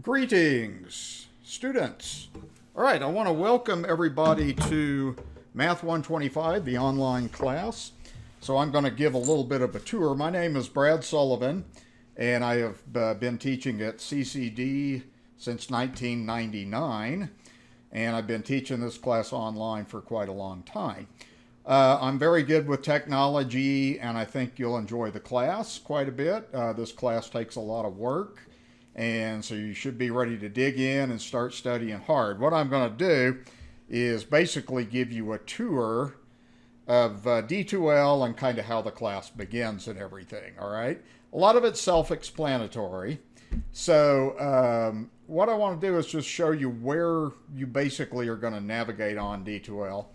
Greetings, students. All right, I want to welcome everybody to Math 125, the online class. So I'm going to give a little bit of a tour. My name is Brad Sullivan, and I have been teaching at CCD since 1999, and I've been teaching this class online for quite a long time. I'm very good with technology, and I think you'll enjoy the class quite a bit. This class takes a lot of work. And so you should be ready to dig in and start studying hard. What I'm going to do is basically give you a tour of D2L and kind of how the class begins and everything, all right? A lot of it's self-explanatory. So what I want to do is just show you where you basically are going to navigate on D2L.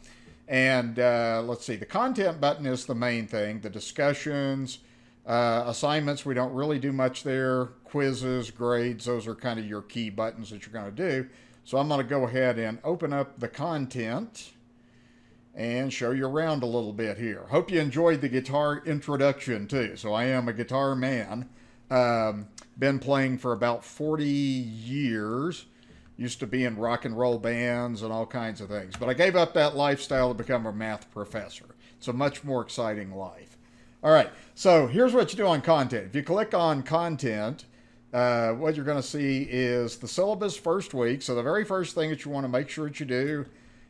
And let's see, the content button is the main thing. The discussions, assignments, we don't really do much there. Quizzes, grades, those are kind of your key buttons that you're going to do. So I'm going to go ahead and open up the content and show you around a little bit here. Hope you enjoyed the guitar introduction too. So I am a guitar man. Been playing for about 40 years. Used to be in rock and roll bands and all kinds of things. But I gave up that lifestyle to become a math professor. It's a much more exciting life. All right, so here's what you do on content. If you click on content, what you're going to see is the syllabus first week. So the very first thing that you want to make sure that you do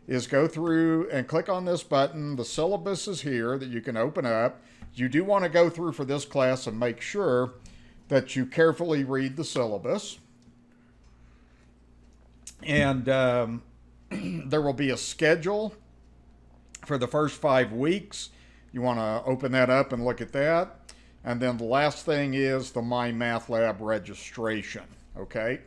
is go through and click on this button. The syllabus is here that you can open up. You do want to go through for this class and make sure that you carefully read the syllabus. And there will be a schedule for the first 5 weeks. You want to open that up and look at that. And then the last thing is the MyMathLab registration, okay?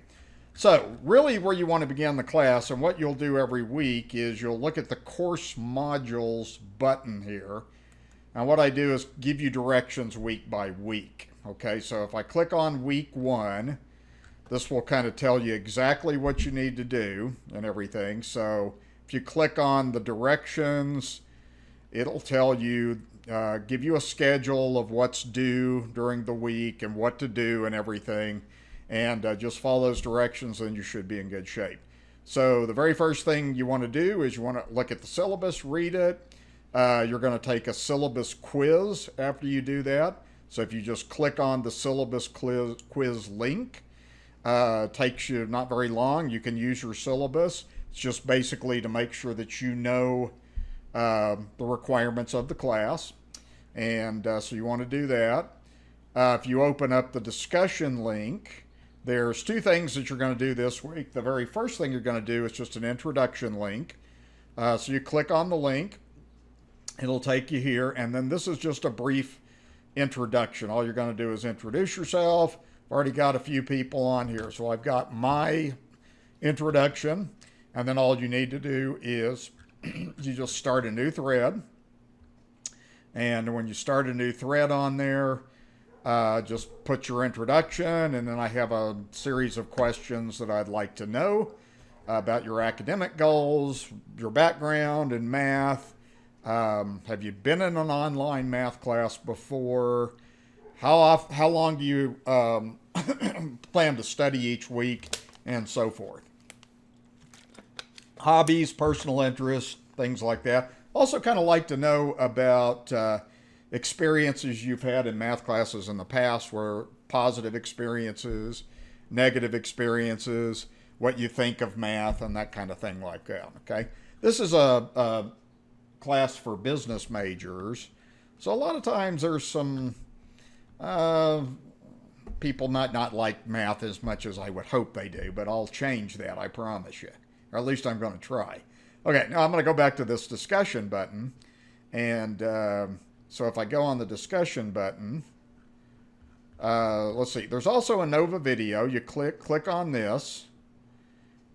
So really where you want to begin the class and what you'll do every week is you'll look at the course modules button here. And what I do is give you directions week by week, okay? So if I click on week 1, this will kind of tell you exactly what you need to do and everything. So if you click on the directions, it'll tell you, give you a schedule of what's due during the week and what to do and everything. And just follow those directions and you should be in good shape. So the very first thing you want to do is you want to look at the syllabus, read it. You're going to take a syllabus quiz after you do that. So if you just click on the syllabus quiz link, takes you not very long. You can use your syllabus. It's just basically to make sure that you know the requirements of the class. And so you want to do that. If you open up the discussion link, there's 2 things that you're going to do this week. The very first thing you're going to do is just an introduction link. So you click on the link. It'll take you here. And then this is just a brief introduction. All you're going to do is introduce yourself. I've already got a few people on here. So I've got my introduction. And then all you need to do is you just start a new thread. And when you start a new thread on there, just put your introduction, and then I have a series of questions that I'd like to know about your academic goals, your background in math. Have you been in an online math class before? How long do you plan to study each week, and so forth? Hobbies, personal interests, things like that. Also kind of like to know about experiences you've had in math classes in the past, where positive experiences, negative experiences, what you think of math, and that kind of thing like that, okay? This is a class for business majors, so a lot of times there's some people not like math as much as I would hope they do, but I'll change that, I promise you. Or at least I'm going to try. Okay, now I'm going to go back to this discussion button. And so if I go on the discussion button, let's see. There's also a Nova video. You click on this.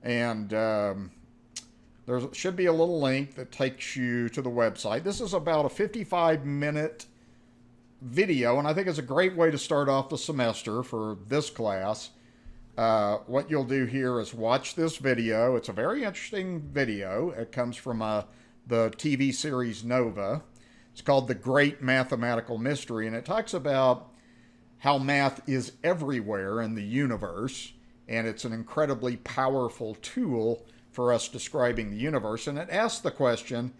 And there should be a little link that takes you to the website. This is about a 55-minute video. And I think it's a great way to start off the semester for this class. What you'll do here is watch this video. It's a very interesting video. It comes from the TV series Nova. It's called The Great Mathematical Mystery, and it talks about how math is everywhere in the universe and it's an incredibly powerful tool for us describing the universe. And it asks the question,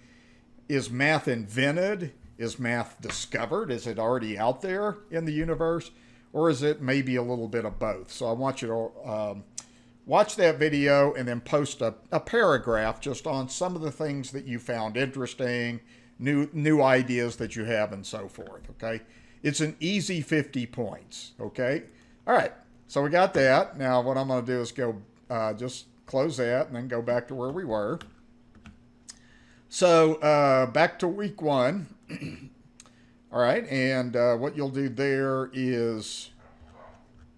is math invented? Is math discovered? Is it already out there in the universe? Or is it maybe a little bit of both? So I want you to watch that video and then post a paragraph just on some of the things that you found interesting, new ideas that you have, and so forth, okay? It's an easy 50 points, okay? All right, so we got that. Now what I'm going to do is go just close that and then go back to where we were. So back to week 1. All right, and what you'll do there is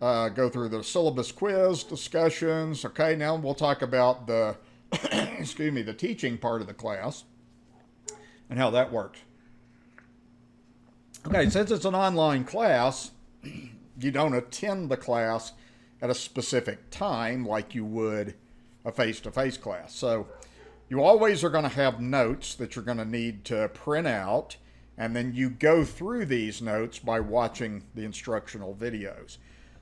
go through the syllabus quiz discussions. Okay, now we'll talk about the, excuse me, the teaching part of the class and how that works. Okay, since it's an online class, you don't attend the class at a specific time like you would a face-to-face class. So you always are going to have notes that you're going to need to print out, and then you go through these notes by watching the instructional videos.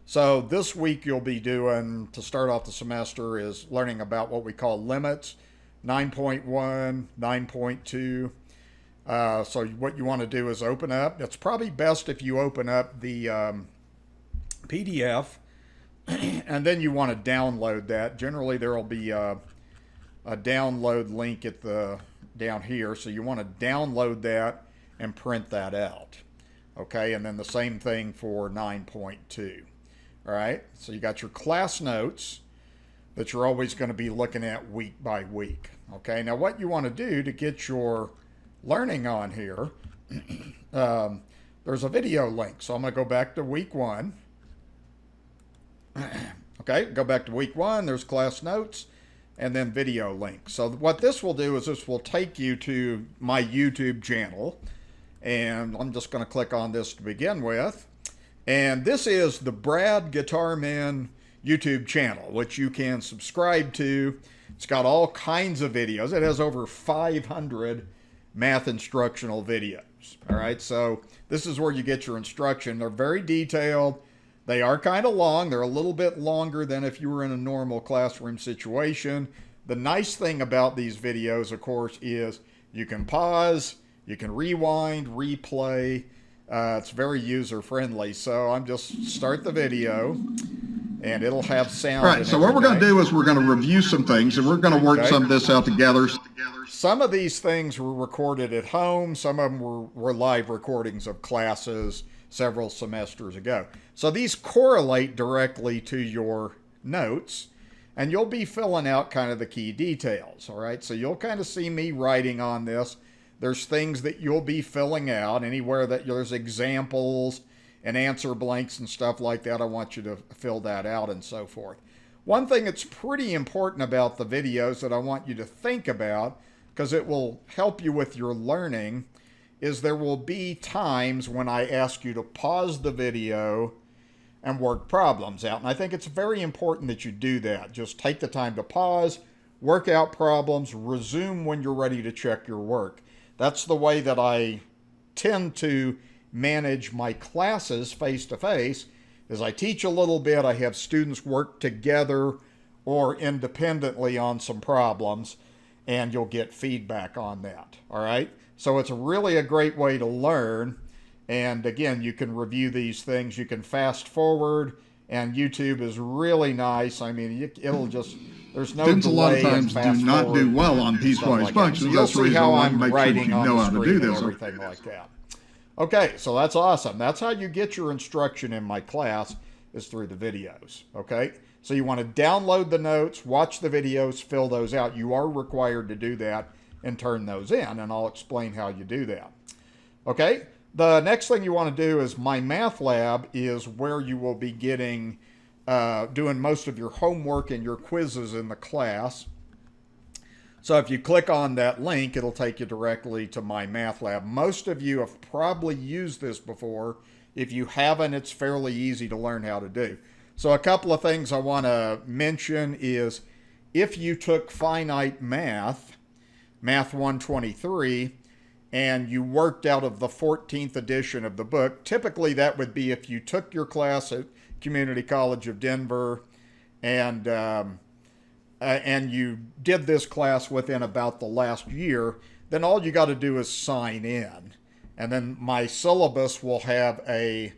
So this week you'll be doing, to start off the semester, is learning about what we call limits, 9.1, 9.2. So what you want to do is open up. It's probably best if you open up the PDF, and then you want to download that. Generally there will be a download link at the down here, so you want to download that and print that out. Okay, and then the same thing for 9.2. All right, so you got your class notes that you're always going to be looking at week by week. Okay, now what you want to do to get your learning on here, there's a video link. So I'm going to go back to week 1. Okay, go back to week 1. There's class notes and then video link. So what this will do is this will take you to my YouTube channel. And I'm just going to click on this to begin with. And this is the Brad Guitarman YouTube channel, which you can subscribe to. It's got all kinds of videos. It has over 500 math instructional videos. All right, so this is where you get your instruction. They're very detailed. They are kind of long. They're a little bit longer than if you were in a normal classroom situation. The nice thing about these videos, of course, is you can pause, you can rewind, replay. It's very user-friendly. So I'm just start the video, and it'll have sound. All right, so what we're going to do is we're going to review some things, and we're going to work some of this out together. Some of these things were recorded at home. Some of them were live recordings of classes several semesters ago. So these correlate directly to your notes, and you'll be filling out kind of the key details, all right? So you'll kind of see me writing on this. There's things that you'll be filling out. Anywhere that there's examples and answer blanks and stuff like that, I want you to fill that out and so forth. One thing that's pretty important about the videos that I want you to think about, because it will help you with your learning, is there will be times when I ask you to pause the video and work problems out. And I think it's very important that you do that. Just take the time to pause, work out problems, resume when you're ready to check your work. That's the way that I tend to manage my classes face-to-face. As I teach a little bit, I have students work together or independently on some problems, and you'll get feedback on that, all right? So it's really a great way to learn. And again, you can review these things. You can fast forward, and YouTube is really nice. I mean, it'll just, there's no Students a lot of delay times and do not do well on piecewise like functions. So you'll That's the see reason how I want I'm to make sure that writing you on know the how to screen do and this. everything like that. Okay, so that's awesome. That's how you get your instruction in my class, is through the videos, okay? So you want to download the notes, watch the videos, fill those out. You are required to do that and turn those in, and I'll explain how you do that. Okay, the next thing you want to do is MyMathLab is where you will be getting, doing most of your homework and your quizzes in the class. So if you click on that link, it'll take you directly to MyMathLab. Most of you have probably used this before. If you haven't, it's fairly easy to learn how to do. So a couple of things I want to mention is if you took finite math, Math 123, and you worked out of the 14th edition of the book, typically that would be if you took your class at Community College of Denver and you did this class within about the last year, then all you got to do is sign in. And then my syllabus will have a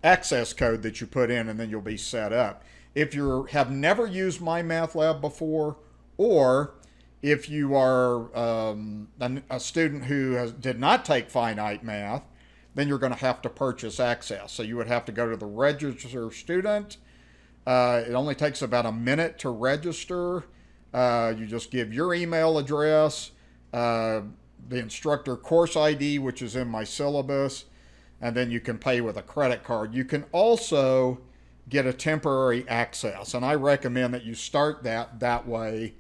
access code that you put in, and then you'll be set up. If you have never used MyMathLab before, or if you are a student who did not take finite math, then you're going to have to purchase access. So you would have to go to the register student. It only takes about a minute to register. You just give your email address, the instructor course ID, which is in my syllabus, and then you can pay with a credit card. You can also get a temporary access, and I recommend that you start that way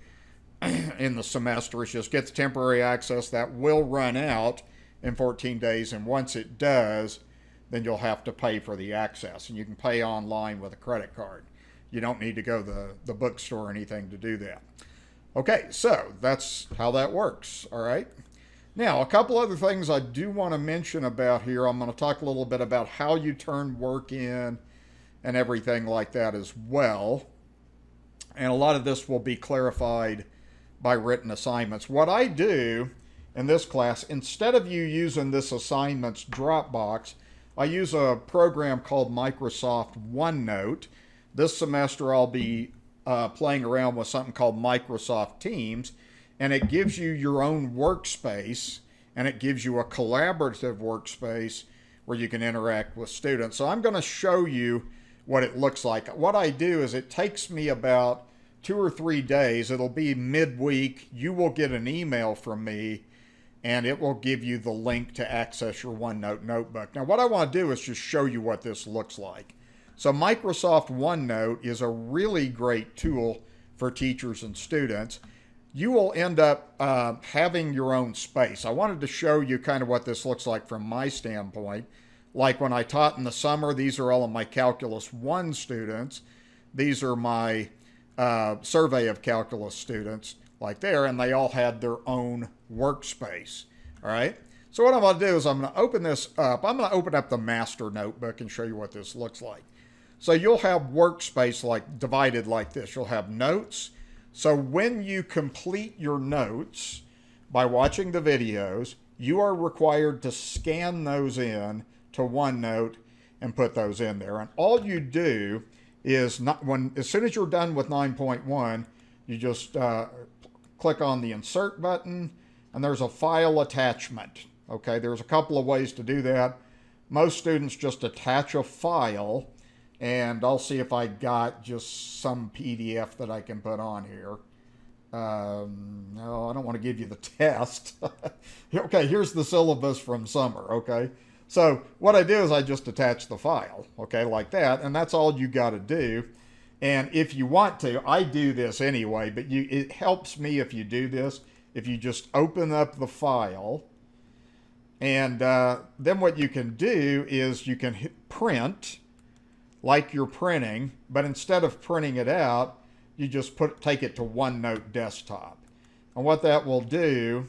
in the semester. It just gets temporary access that will run out in 14 days, and once it does, then you'll have to pay for the access, and you can pay online with a credit card. You don't need to go to the bookstore or anything to do that. Okay, so that's how that works, all right? Now, a couple other things I do want to mention about here. I'm going to talk a little bit about how you turn work in and everything like that as well. And a lot of this will be clarified by written assignments. What I do in this class, instead of you using this assignments Dropbox, I use a program called Microsoft OneNote. This semester I'll be playing around with something called Microsoft Teams, and it gives you your own workspace, and it gives you a collaborative workspace where you can interact with students. So I'm going to show you what it looks like. What I do is it takes me about 2 or 3 days. It'll be midweek. You will get an email from me, and it will give you the link to access your OneNote notebook. Now, what I want to do is just show you what this looks like. So Microsoft OneNote is a really great tool for teachers and students. You will end up having your own space. I wanted to show you kind of what this looks like from my standpoint. Like when I taught in the summer, these are all of my Calculus 1 students. These are my survey of calculus students, like there, and they all had their own workspace. All right. So what I'm going to do is I'm going to open this up. I'm going to open up the master notebook and show you what this looks like. So you'll have workspace like divided like this. You'll have notes. So when you complete your notes by watching the videos, you are required to scan those in to OneNote and put those in there. And all you do is as soon as you're done with 9.1, you just click on the insert button, and there's a file attachment. Okay, there's a couple of ways to do that. Most students just attach a file, and I'll see if I got just some PDF that I can put on here. No, I don't want to give you the test. Okay, here's the syllabus from summer, okay? So what I do is I just attach the file, okay, like that, and that's all you got to do. And if you want to, I do this anyway, but it helps me if you do this, if you just open up the file, and then what you can do is you can hit print, like you're printing, but instead of printing it out, you just take it to OneNote desktop. And what that will do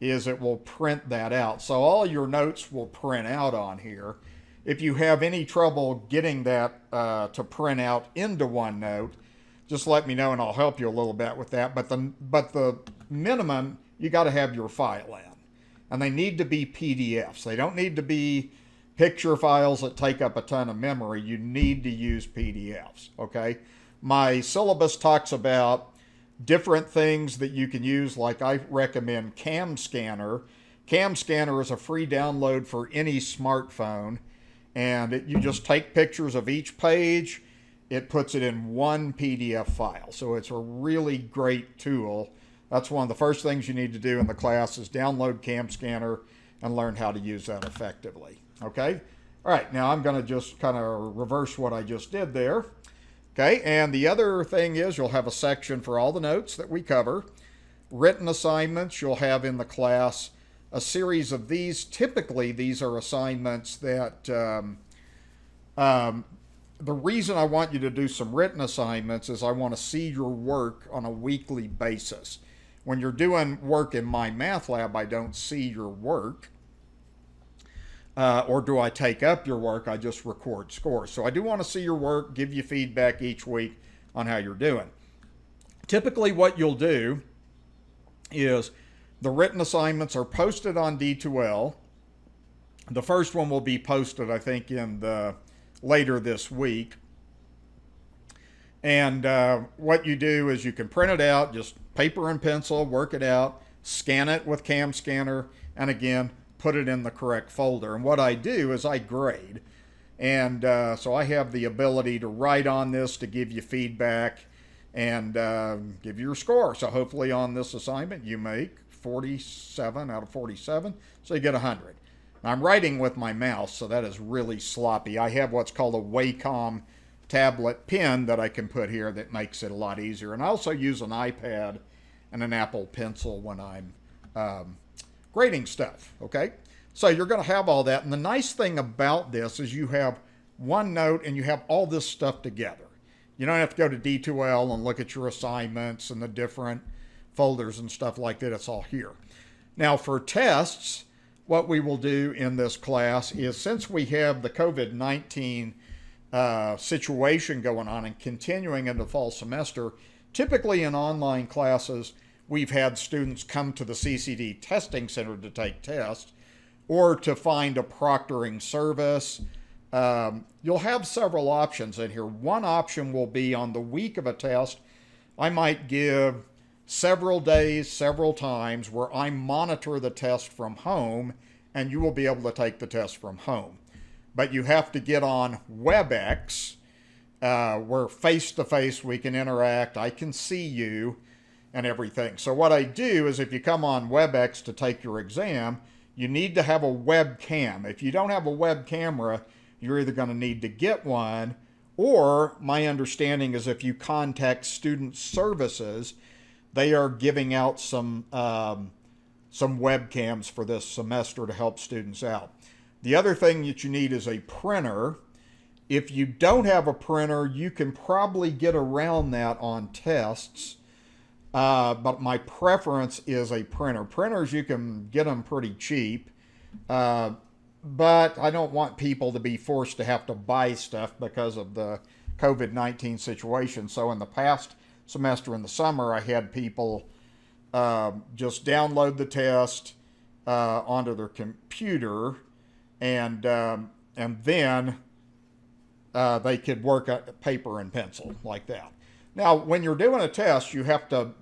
is it will print that out. So all your notes will print out on here. If you have any trouble getting that to print out into OneNote, just let me know and I'll help you a little bit with that. But the minimum, you got to have your file in. And they need to be PDFs. They don't need to be picture files that take up a ton of memory. You need to use PDFs, okay? My syllabus talks about different things that you can use, like I recommend Cam Scanner. Cam Scanner is a free download for any smartphone, and you just take pictures of each page. It puts it in one PDF file, so it's a really great tool. That's one of the first things you need to do in the class is download Cam Scanner and learn how to use that effectively. Okay? All right, now I'm going to just kind of reverse what I just did there. Okay, and the other thing is you'll have a section for all the notes that we cover. Written assignments, you'll have in the class a series of these. Typically, these are assignments that the reason I want you to do some written assignments is I want to see your work on a weekly basis. When you're doing work in MyMathLab, I don't see your work. or do I take up your work? I just record scores. So I do want to see your work, give you feedback each week on how you're doing. Typically what you'll do is the written assignments are posted on D2L. The first one will be posted, I think, later this week. And what you do is you can print it out, just paper and pencil, work it out, scan it with Cam Scanner, and again, put it in the correct folder. And what I do is I grade. And so I have the ability to write on this to give you feedback and give you your score. So hopefully on this assignment you make 47 out of 47, so you get 100. Now I'm writing with my mouse, so that is really sloppy. I have what's called a Wacom tablet pen that I can put here that makes it a lot easier. And I also use an iPad and an Apple Pencil when I'm grading stuff, okay? So you're going to have all that. And the nice thing about this is you have OneNote and you have all this stuff together. You don't have to go to D2L and look at your assignments and the different folders and stuff like that. It's all here. Now for tests, what we will do in this class is, since we have the COVID-19 situation going on and continuing into the fall semester, typically in online classes, we've had students come to the CCD testing center to take tests or to find a proctoring service. You'll have several options in here. One option will be on the week of a test, I might give several days, several times where I monitor the test from home, and you will be able to take the test from home. But you have to get on WebEx, where face-to-face we can interact, I can see you and everything. So what I do is, if you come on WebEx to take your exam, you need to have a webcam. If you don't have a web camera, you're either going to need to get one, or my understanding is if you contact Student Services, they are giving out some webcams for this semester to help students out. The other thing that you need is a printer. If you don't have a printer, you can probably get around that on tests, but my preference is a printer. Printers, you can get them pretty cheap, but I don't want people to be forced to have to buy stuff because of the COVID-19 situation. So in the past semester in the summer, I had people just download the test onto their computer, and then they could work at paper and pencil like that. Now, when you're doing a test, you have to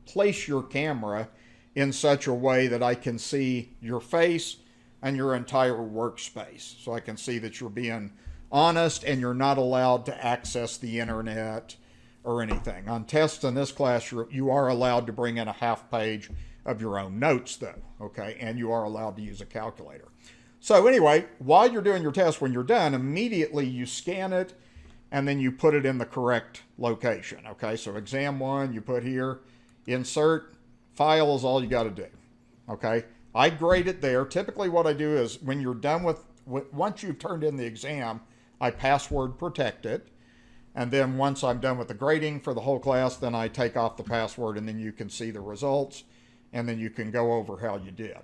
place your camera in such a way that I can see your face and your entire workspace. So I can see that you're being honest and you're not allowed to access the internet or anything. On tests in this class, you are allowed to bring in a half page of your own notes though, okay? And you are allowed to use a calculator. So anyway, while you're doing your test, when you're done, immediately you scan it and then you put it in the correct location, okay? So exam 1, you put here, insert, file is all you got to do, okay? I grade it there. Typically what I do is, when you're done once you've turned in the exam, I password protect it. And then once I'm done with the grading for the whole class, then I take off the password, and then you can see the results, and then you can go over how you did.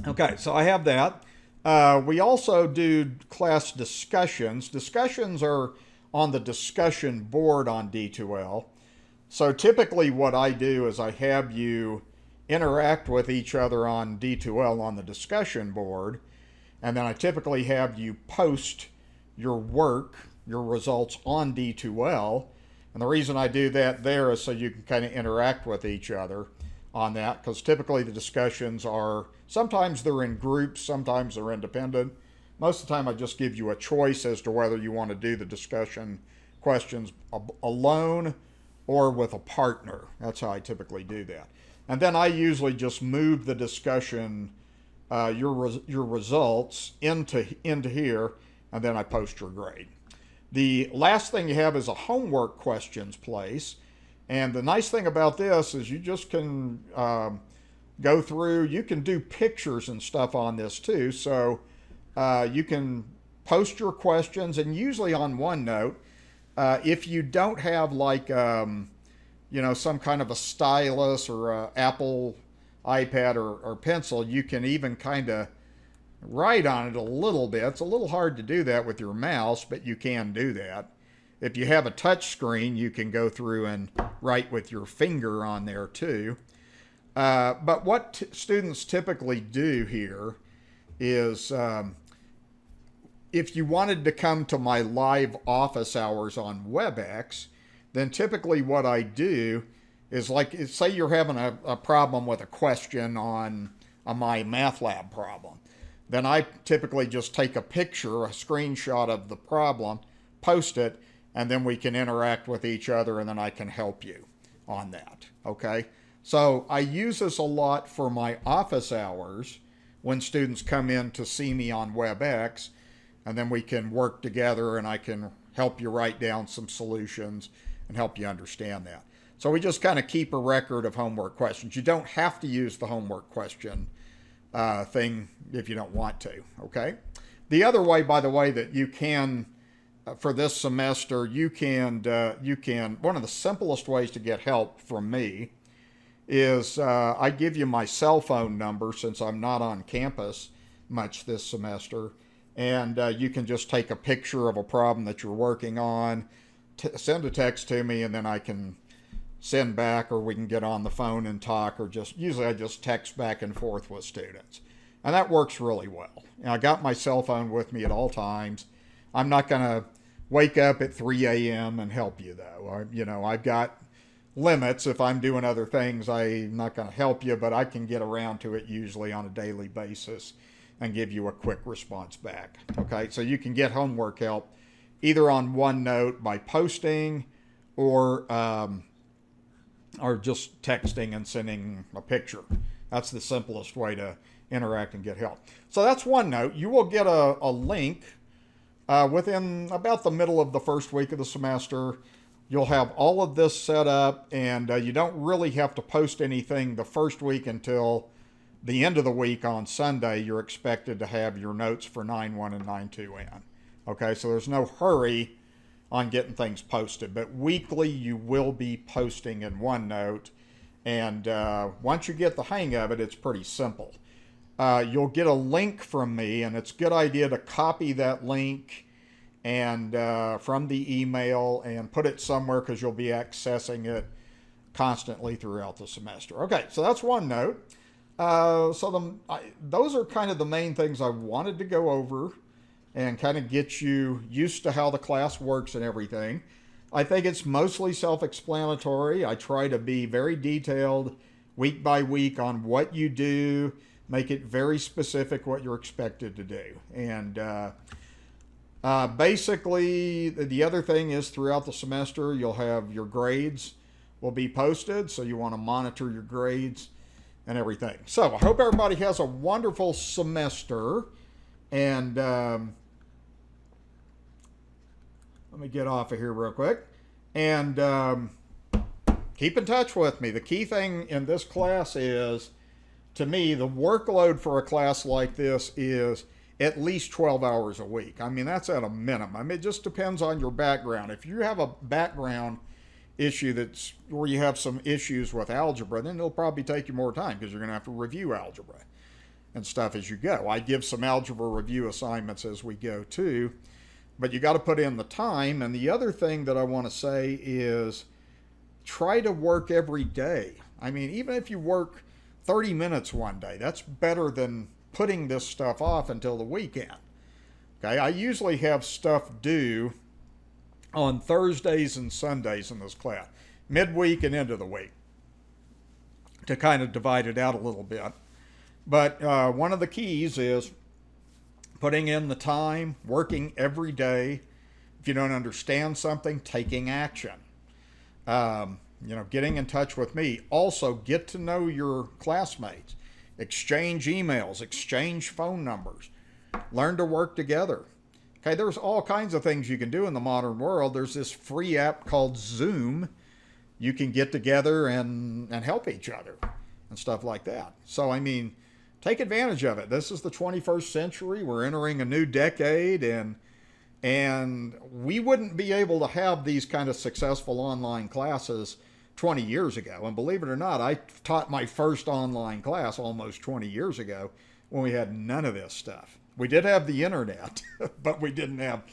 Okay, so I have that. We also do class discussions. Discussions are on the discussion board on D2L. So typically what I do is I have you interact with each other on D2L on the discussion board, and then I typically have you post your work, your results on D2L. And the reason I do that there is so you can kind of interact with each other on that, because typically the discussions are, sometimes they're in groups, sometimes they're independent. Most of the time I just give you a choice as to whether you want to do the discussion questions alone or with a partner. That's how I typically do that. And then I usually just move the discussion, your results into here, and then I post your grade. The last thing you have is a homework questions place. And the nice thing about this is you just can go through, you can do pictures and stuff on this too. So you can post your questions, and usually on OneNote, if you don't have like, some kind of a stylus or a Apple iPad or pencil, you can even kind of write on it a little bit. It's a little hard to do that with your mouse, but you can do that. If you have a touch screen, you can go through and write with your finger on there too. But what students typically do here is if you wanted to come to my live office hours on WebEx, then typically what I do is, like, say you're having a problem with a question on a MyMathLab problem. Then I typically just take a picture, a screenshot of the problem, post it, and then we can interact with each other, and then I can help you on that, okay? So I use this a lot for my office hours when students come in to see me on WebEx, and then we can work together and I can help you write down some solutions and help you understand that. So we just kind of keep a record of homework questions. You don't have to use the homework question thing if you don't want to, okay? The other way, by the way, that you can, for this semester, you can, one of the simplest ways to get help from me is I give you my cell phone number since I'm not on campus much this semester, and you can just take a picture of a problem that you're working on, send a text to me, and then I can send back, or we can get on the phone and talk, or usually I just text back and forth with students. And that works really well. And I got my cell phone with me at all times. I'm not going to wake up at 3 a.m. and help you, though. I've got limits. If I'm doing other things, I'm not going to help you, but I can get around to it usually on a daily basis and give you a quick response back. Okay, so you can get homework help either on OneNote by posting or just texting and sending a picture. That's the simplest way to interact and get help. So that's OneNote. You will get a link within about the middle of the first week of the semester. You'll have all of this set up, and you don't really have to post anything the first week until the end of the week on Sunday. You're expected to have your notes for 9-1 and 9-2 in. Okay, so there's no hurry on getting things posted, but weekly you will be posting in OneNote, and once you get the hang of it, it's pretty simple. You'll get a link from me, and it's a good idea to copy that link and from the email and put it somewhere, because you'll be accessing it constantly throughout the semester. Okay, so that's OneNote. Those are kind of the main things I wanted to go over and kind of get you used to how the class works and everything. I think it's mostly self-explanatory. I try to be very detailed week by week on what you do, make it very specific what you're expected to do. And basically, the other thing is throughout the semester, you'll have your grades will be posted, so you want to monitor your grades and everything. So I hope everybody has a wonderful semester, and let me get off of here real quick. And keep in touch with me. The key thing in this class is, to me, the workload for a class like this is at least 12 hours a week. I mean, that's at a minimum. It just depends on your background. If you have a background issue that's where you have some issues with algebra, then it'll probably take you more time, because you're going to have to review algebra and stuff as you go. I give some algebra review assignments as we go too, but you got to put in the time. And the other thing that I want to say is try to work every day. I mean, even if you work 30 minutes one day, that's better than putting this stuff off until the weekend. Okay, I usually have stuff due on Thursdays and Sundays in this class, midweek and into the week, to kind of divide it out a little bit. But one of the keys is putting in the time, working every day. If you don't understand something, taking action. Getting in touch with me. Also, get to know your classmates. Exchange emails, exchange phone numbers. Learn to work together. Okay, there's all kinds of things you can do in the modern world. There's this free app called Zoom. You can get together and help each other and stuff like that. So, I mean, take advantage of it. This is the 21st century. We're entering a new decade, and we wouldn't be able to have these kind of successful online classes 20 years ago. And believe it or not, I taught my first online class almost 20 years ago when we had none of this stuff. We did have the internet, but we didn't have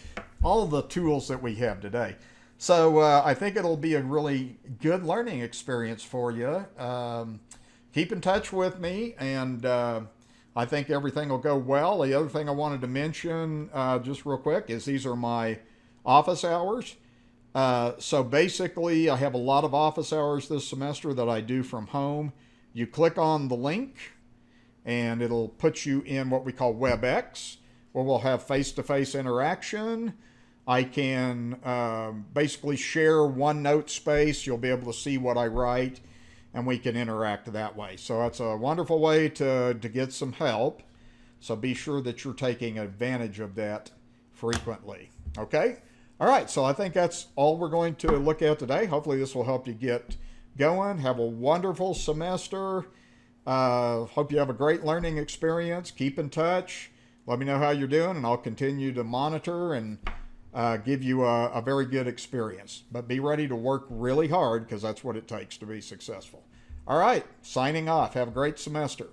all the tools that we have today. So I think it'll be a really good learning experience for you. Keep in touch with me, and I think everything will go well. The other thing I wanted to mention just real quick is these are my office hours. So basically, I have a lot of office hours this semester that I do from home. You click on the link, and it'll put you in what we call WebEx, where we'll have face-to-face interaction. I can basically share OneNote space. You'll be able to see what I write, and we can interact that way. So that's a wonderful way to get some help. So be sure that you're taking advantage of that frequently. Okay? All right, so I think that's all we're going to look at today. Hopefully this will help you get going. Have a wonderful semester. Hope you have a great learning experience. Keep in touch. Let me know how you're doing, and I'll continue to monitor and give you a very good experience. But be ready to work really hard, because that's what it takes to be successful. All right, signing off. Have a great semester.